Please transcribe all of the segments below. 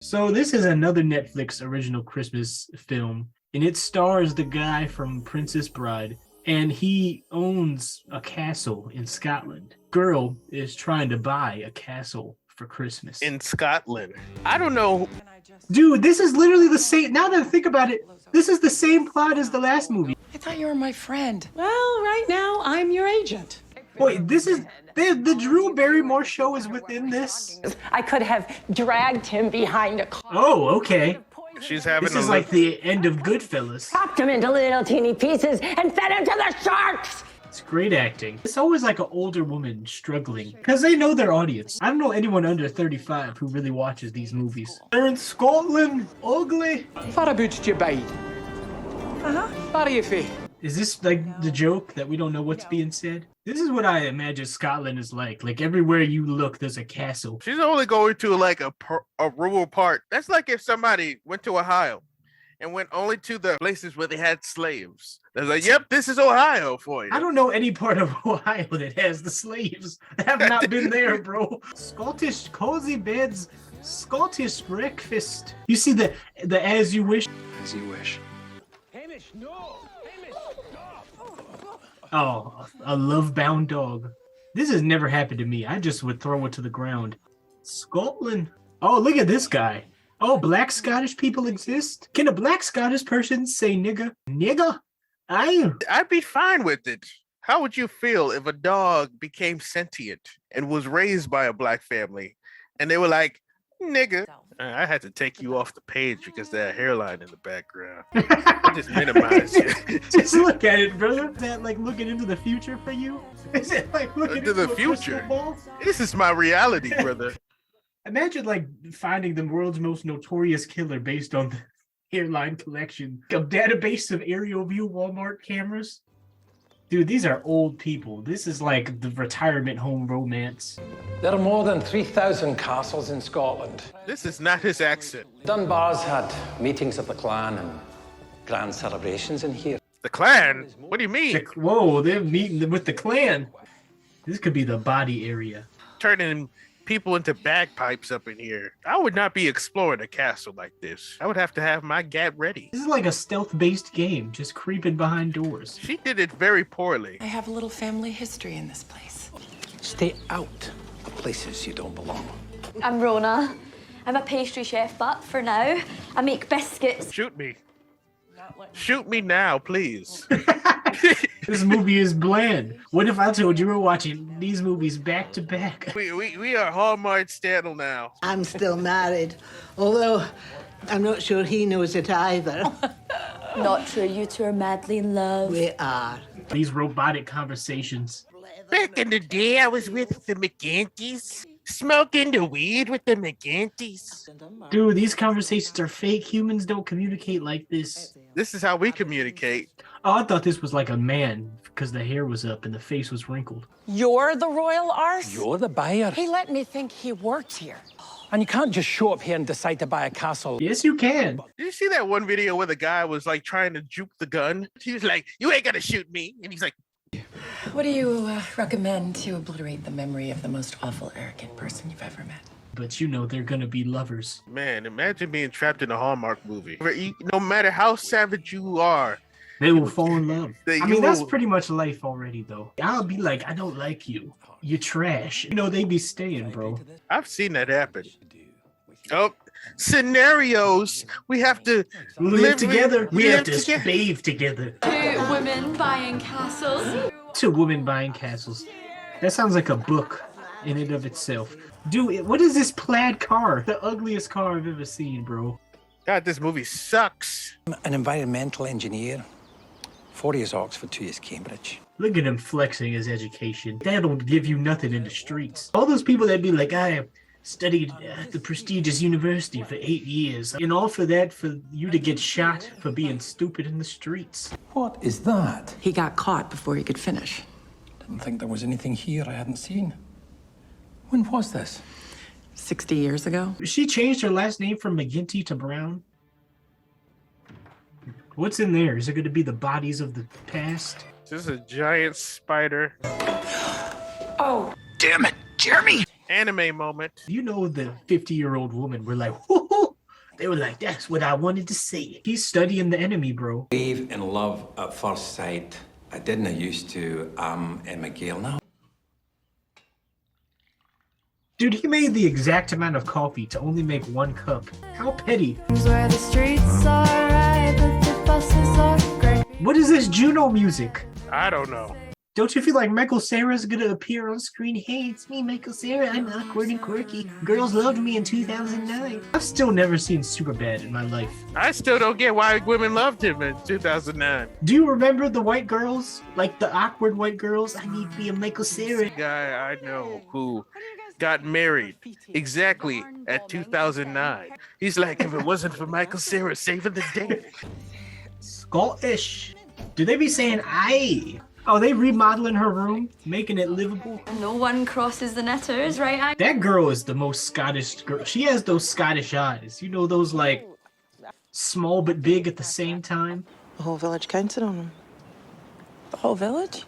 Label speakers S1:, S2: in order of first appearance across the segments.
S1: So this is another Netflix original Christmas film, and it stars the guy from Princess Bride, and he owns a castle in Scotland. Girl is trying to buy a castle for Christmas.
S2: In Scotland. I don't know.
S1: Dude, this is literally the same. Now that I think about it, this is the same plot as the last movie.
S3: I thought you were my friend.
S4: Well, right now, I'm your agent.
S1: Wait, this is the Drew Barrymore show is within this?
S4: I could have dragged him behind a car.
S1: Oh, okay.
S2: She's having
S1: This is like the end of Goodfellas.
S4: Chopped him into little teeny pieces and fed him to the sharks.
S1: It's great acting. It's always like an older woman struggling because they know their audience. I don't know anyone under 35 who really watches these movies. They're in Scotland. Ugly.
S5: Whereabouts do you bide? Where are you from?
S1: Is this like the joke that we don't know what's being said? This is what I imagine Scotland is like. Like everywhere you look, there's a castle.
S2: She's only going to like a rural part. That's like if somebody went to Ohio and went only to the places where they had slaves. They're like, yep, this is Ohio for you.
S1: I don't know any part of Ohio that has the slaves. I have not been there, bro. Scottish cozy beds, Scottish breakfast. You see the as you wish.
S5: As you wish.
S1: Oh, a love-bound dog. This has never happened to me. I just would throw it to the ground. Scotland. Oh, look at this guy. Oh, black Scottish people exist? Can a black Scottish person say nigga? Nigga?
S2: I'd be fine with it. How would you feel if a dog became sentient and was raised by a black family and they were like, nigga? I had to take you off the page because that hairline in the background. I just minimized it.
S1: Just look at it, brother. Is that like looking into the future for you? Is it like looking
S2: Into
S1: into
S2: the
S1: a
S2: future.
S1: crystal ball?
S2: This is my reality, brother.
S1: Imagine like finding the world's most notorious killer based on the hairline collection. A database of aerial view Walmart cameras. Dude, these are old people. This is like the retirement home romance.
S5: There are more than 3,000 castles in Scotland.
S2: This is not his accent.
S5: Dunbar's had meetings of the clan and grand celebrations in here.
S2: The clan? What do you mean?
S1: Whoa, they're meeting with the clan. This could be the body area.
S2: Turning people into bagpipes up in here. I would not be exploring a castle like this. I would have to have my gat ready.
S1: This is like a stealth-based game, just creeping behind doors.
S2: She did it very poorly.
S3: I have a little family history in this place.
S5: Stay out of places you don't belong.
S6: I'm Rona. I'm a pastry chef, but for now, I make biscuits.
S2: Shoot me. Shoot me now, please.
S1: This movie is bland. What if I told you we're watching these movies back to back?
S2: We are Hallmark Stannel now.
S7: I'm still married, although I'm not sure he knows it either.
S6: Not true, you two are madly in love.
S7: We are.
S1: These robotic conversations.
S2: Back in the day, I was with the McGinty's, smoking the weed with the McGinty's.
S1: Dude, these conversations are fake. Humans don't communicate like this.
S2: This is how we communicate.
S1: Oh, I thought this was like a man because the hair was up and the face was wrinkled.
S3: You're the royal arse?
S5: You're the buyer.
S3: He let me think he worked here.
S5: And you can't just show up here and decide to buy a castle.
S1: Yes, you can.
S2: Did you see that one video where the guy was like trying to juke the gun? He was like, you ain't gonna shoot me. And he's like,
S3: What do you recommend to obliterate the memory of the most awful, arrogant person you've ever met?
S1: But you know they're gonna be lovers.
S2: man, imagine being trapped in a Hallmark movie. No matter how savage you are,
S1: They will fall in love.
S2: They-
S1: I mean,
S2: you
S1: that's
S2: will-
S1: pretty much life already, though. I'll be like, I don't like you. You trash. You know, they be staying, bro.
S2: I've seen that happen. Oh, scenarios. We have to
S1: Live together. We have to
S2: together.
S1: bathe together.
S6: Two women buying castles.
S1: Two women buying castles. That sounds like a book in and of itself. Dude, what is this plaid car? The ugliest car I've ever seen, bro.
S2: God, this movie sucks.
S5: I'm an environmental engineer. 4 years Oxford, 2 years Cambridge.
S1: Look at him flexing his education. That'll give you nothing in the streets. All those people that be like, I studied at the prestigious university for 8 years. And all for that, for you to get shot for being stupid in the streets.
S5: What is that?
S3: He got caught before he could finish.
S5: Didn't think there was anything here I hadn't seen. When was this?
S3: 60 years ago?
S1: She changed her last name from McGinty to Brown. What's in there? Is it going to be the bodies of the past?
S2: This is a giant spider.
S3: Oh,
S5: Damn it, Jeremy!
S2: Anime moment.
S1: You know, the 50-year-old woman, we're like, whoo, They were like, that's what I wanted to see. He's studying the enemy, bro.
S5: Believe in love at first sight. I didn't used to. In McGill now.
S1: Dude, he made the exact amount of coffee to only make 1 cup. How petty.
S8: Where the streets are right, but the buses are great.
S1: What is this Juno music?
S2: I don't know.
S1: Don't you feel like Michael Cera's gonna appear on screen? Hey, it's me, Michael Cera. I'm awkward and quirky. Girls loved me in 2009. I've still never seen Superbad in my life.
S2: I still don't get why women loved him in 2009.
S1: Do you remember the white girls? Like the awkward white girls? I need to be a Michael Cera.
S2: Guy I know who got married exactly at 2009. He's like, if it wasn't for Michael Cera saving the day.
S1: Scottish. Do they be saying aye? Oh, they remodeling her room, making it livable.
S6: No one crosses the knitters, right?
S1: That girl is the most Scottish girl. She has those Scottish eyes. You know, those like small but big at the same time.
S9: The whole village counted on him.
S3: The whole village?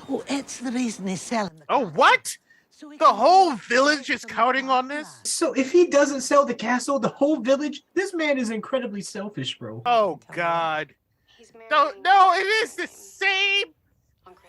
S7: Oh, it's the reason he's selling the
S2: Oh, what? The whole village is counting on this?
S1: So if he doesn't sell the castle, the whole village, this man is incredibly selfish, bro.
S2: Oh, God. No, it is the same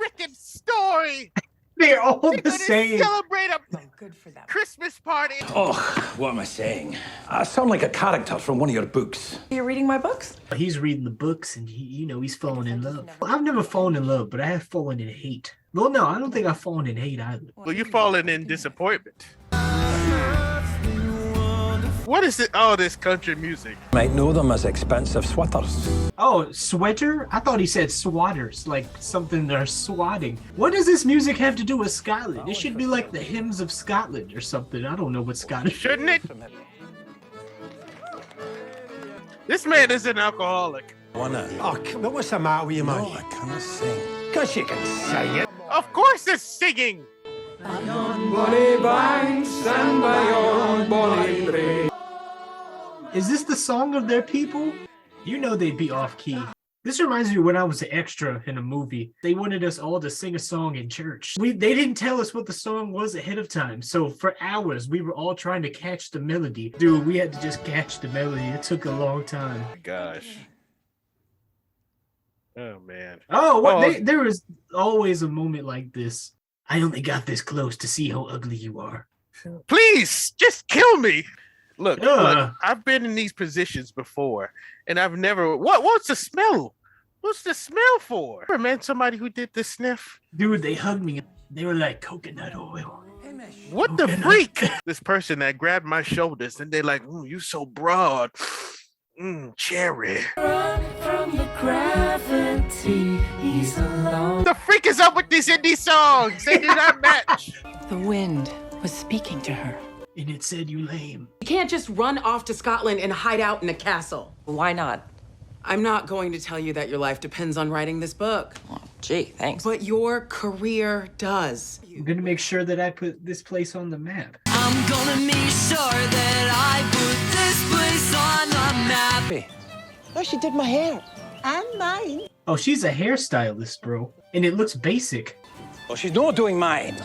S2: freaking story.
S1: They're all
S2: They're
S1: the
S2: gonna
S1: same.
S2: celebrate a
S3: Good for them.
S2: Christmas party.
S5: Oh, what am I saying? I sound like a character from one of your books.
S3: You're reading my books?
S1: He's reading the books and he's falling in love. I've never fallen in love, but I have fallen in hate. Well, no, I don't think I've fallen in hate either.
S2: Well, you've fallen in disappointment. What is it? Oh, this country music.
S5: Might know them as expensive sweaters.
S1: Oh, sweater? I thought he said swatters, like something they're swatting. What does this music have to do with Scotland? It should be like the hymns of Scotland or something. I don't know what Scottish.
S2: Shouldn't it? This man is an alcoholic.
S5: Oh, what's the matter with you, man? No, I cannot sing. Because you can sing it.
S2: Of course it's singing.
S1: Is this the song of their people? You know they'd be off key. This reminds me of when I was an extra in a movie. They wanted us all to sing a song in church. They didn't tell us what the song was ahead of time. So for hours, we were all trying to catch the melody. Dude, we had to just catch the melody. It took a long time.
S2: Gosh. Oh, man.
S1: Oh, what?
S2: Oh.
S1: There is always a moment like this. I only got this close to see how ugly you are.
S2: Please, just kill me. Look,
S1: Ugh.
S2: I've been in these positions before, and I've never. What's the smell? What's the smell for? Ever met somebody who did the sniff?
S1: Dude, they hugged me. They were like coconut oil.
S2: What the freak? This person that grabbed my shoulders, and they're like, "You so broad, cherry."
S8: From the gravity, he's alone.
S2: The freak is up with these indie songs. They do not match.
S3: The wind was speaking to her.
S1: And it said you lame.
S10: You can't just run off to Scotland and hide out in a castle.
S3: Why not?
S10: I'm not going to tell you that your life depends on writing this book.
S3: Oh, gee, thanks.
S10: But your career does.
S1: I'm gonna make sure that I put this place on the map.
S8: I'm gonna make sure that I put this place on the map.
S9: Oh, she did my hair. And mine.
S1: Oh, she's a hairstylist, bro. And it looks basic.
S5: Well, she's not doing mine.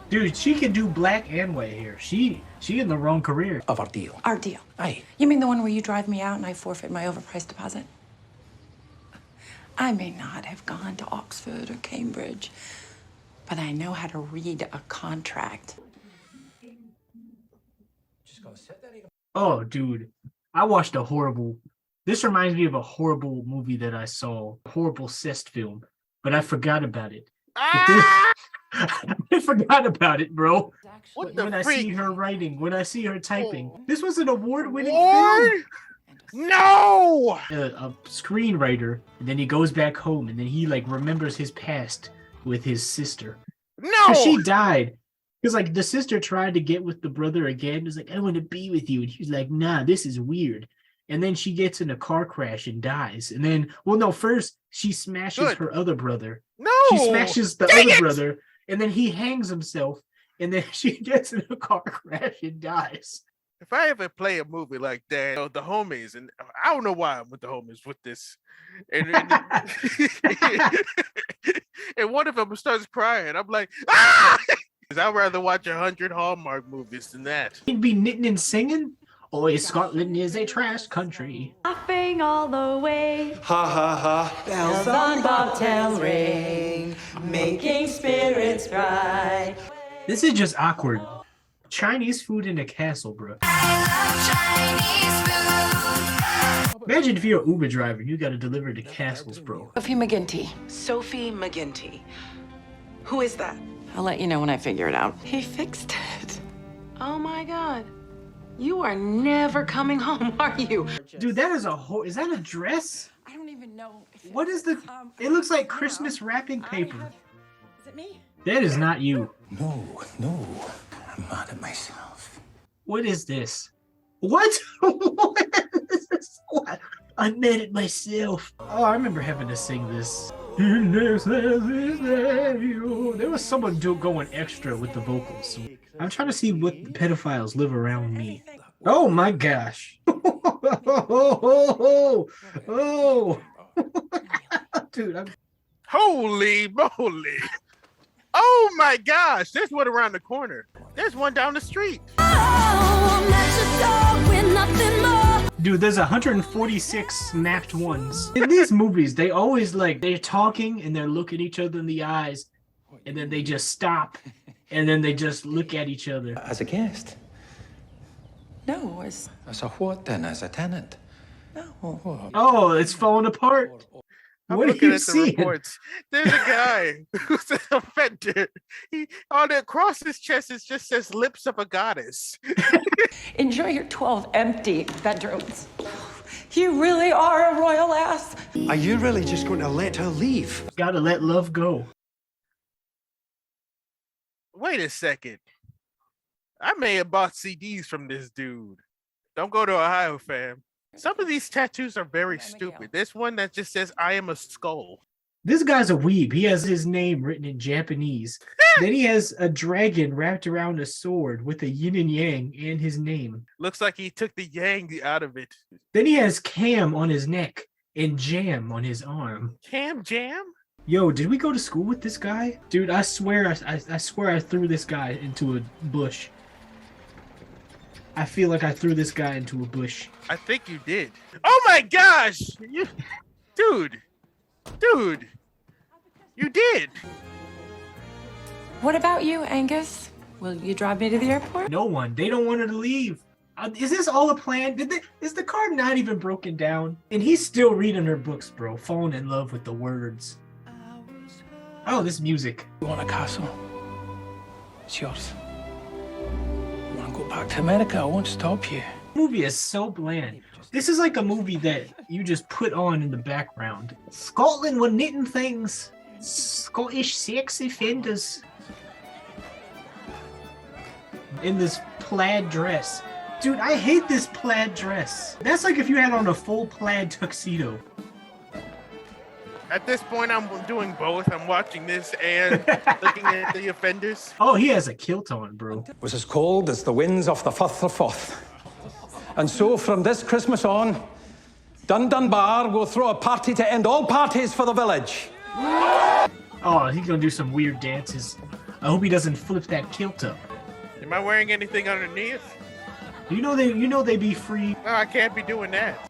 S1: Dude, she can do black and white hair. She in the wrong career.
S5: Of our deal.
S3: Our deal.
S5: Aye.
S3: You mean the one where you drive me out and I forfeit my overpriced deposit? I may not have gone to Oxford or Cambridge, but I know how to read a contract.
S1: Oh, dude. I watched a horrible... This reminds me of a horrible movie that I saw. A horrible cest film. But I forgot about it.
S2: Ah!
S1: I forgot about it, bro.
S2: What the
S1: When I
S2: freak?
S1: see her writing, when I see her typing. This was an award-winning
S2: What?
S1: film.
S2: No!
S1: A screenwriter, and then he goes back home, and then he like remembers his past with his sister.
S2: No!
S1: 'Cause she died. Because like the sister tried to get with the brother again. It's like, I want to be with you. And he's like, nah, this is weird. And then she gets in a car crash and dies. And then, well, no, first she smashes
S2: Good.
S1: her other brother.
S2: No!
S1: She smashes the
S2: Dang
S1: other
S2: it!
S1: brother, and then he hangs himself. And then she gets in a car crash and dies.
S2: If I ever play a movie like that, the homies, and I don't know why I'm with the homies with this, and and one of them starts crying, I'm like, ah! I'd rather watch 100 Hallmark movies than that.
S1: He'd be knitting and singing. Oi, Scotland is a trash country.
S6: Laughing all the way.
S8: Ha ha ha.
S9: Bells on bobtails ring, making spirits bright.
S1: This is just awkward. Chinese food in a castle, bro. Imagine if you're an Uber driver, you gotta deliver to castles, bro.
S3: Sophie McGinty.
S10: Sophie McGinty. Who is that?
S3: I'll let you know when I figure it out.
S10: He fixed it. Oh my God. You are never coming home, are you?
S1: Dude, that is a whole. Is that a dress?
S3: I don't even know.
S1: What is the? It looks like Christmas wrapping paper.
S3: Is it me?
S1: That is not you.
S5: No, I'm mad at myself.
S1: What is this? What? What is this? What? I'm mad at myself. Oh, I remember having to sing this. There was someone going extra with the vocals. I'm trying to see what the pedophiles live around me. Oh my gosh. Oh. Dude,
S2: Holy moly. Oh my gosh, there's one around the corner. There's one down the street.
S1: Dude, there's 146 snapped ones. In these movies, they always they're talking and they're looking each other in the eyes and then they just stop and then they just look at each other.
S5: As a guest?
S3: No, it's
S5: As a what then? As a tenant?
S3: no.
S1: Oh, it's falling apart.
S2: I'm
S1: What are
S2: looking
S1: you
S2: at the
S1: seeing?
S2: reports. There's a guy who's an offender. Across his chest, it just says lips of a goddess.
S3: Enjoy your 12 empty bedrooms. You really are a royal ass.
S8: Are you really just going to let her leave?
S1: Gotta let love go.
S2: Wait a second. I may have bought CDs from this dude. Don't go to Ohio, fam. Some of these tattoos are very stupid. There's one that just says, I am a skull.
S1: This guy's a weeb. He has his name written in Japanese. Then he has a dragon wrapped around a sword with a yin and yang and his name.
S2: Looks like he took the yang out of it.
S1: Then he has Cam on his neck and Jam on his arm.
S2: Cam Jam?
S1: Yo, did we go to school with this guy? Dude, I swear I threw this guy into a bush. I feel like I threw this guy into a bush.
S2: I think you did. Oh my gosh! Dude, you did.
S3: What about you, Angus? Will you drive me to the airport?
S1: No one. They don't want her to leave. Is this all a plan? Is the car not even broken down? And he's still reading her books, bro. Falling in love with the words. Oh, this music.
S11: You want a castle? It's yours. You want to go back to America? I won't stop you.
S1: The movie is so bland. This is like a movie that you just put on in the background. Scotland were knitting things. Scottish sex offenders. In this plaid dress. Dude, I hate this plaid dress. That's like if you had on a full plaid tuxedo.
S2: At this point, I'm doing both. I'm watching this and looking at the offenders.
S1: Oh, he has a kilt on, bro.
S11: It was as cold as the winds off the Firth of Forth. And so from this Christmas on, Dunbar will throw a party to end all parties for the village.
S1: Oh, he's gonna do some weird dances. I hope he doesn't flip that kilt up.
S2: Am I wearing anything underneath?
S1: You know they be free.
S2: No, I can't be doing that.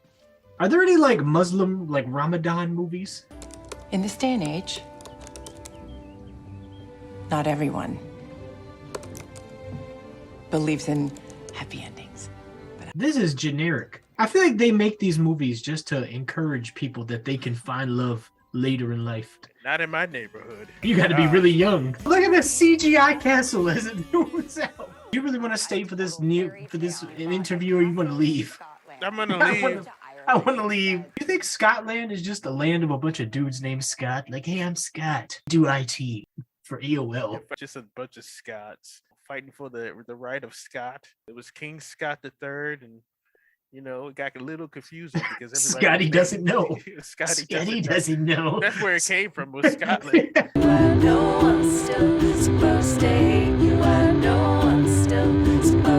S1: Are there any like Muslim Ramadan movies?
S3: In this day and age, not everyone believes in happy endings.
S1: This is generic. I feel like they make these movies just to encourage people that they can find love later in life.
S2: Not in my neighborhood.
S1: You got to be really young. Look at this CGI castle as it moves out. You really want to stay for this interview, or you want to leave?
S2: I'm gonna leave.
S1: I want to leave. You think Scotland is just a land of a bunch of dudes named Scott? Like, hey, I'm Scott. Do IT for AOL.
S2: Just a bunch of Scots fighting for the right of Scott. It was King Scott III, and it got a little confusing because everybody
S1: Scotty doesn't know.
S2: Scotty
S1: doesn't know.
S2: That's where it came from, was Scotland.
S8: I know I'm still supposed to stay. You, I know I'm still supposed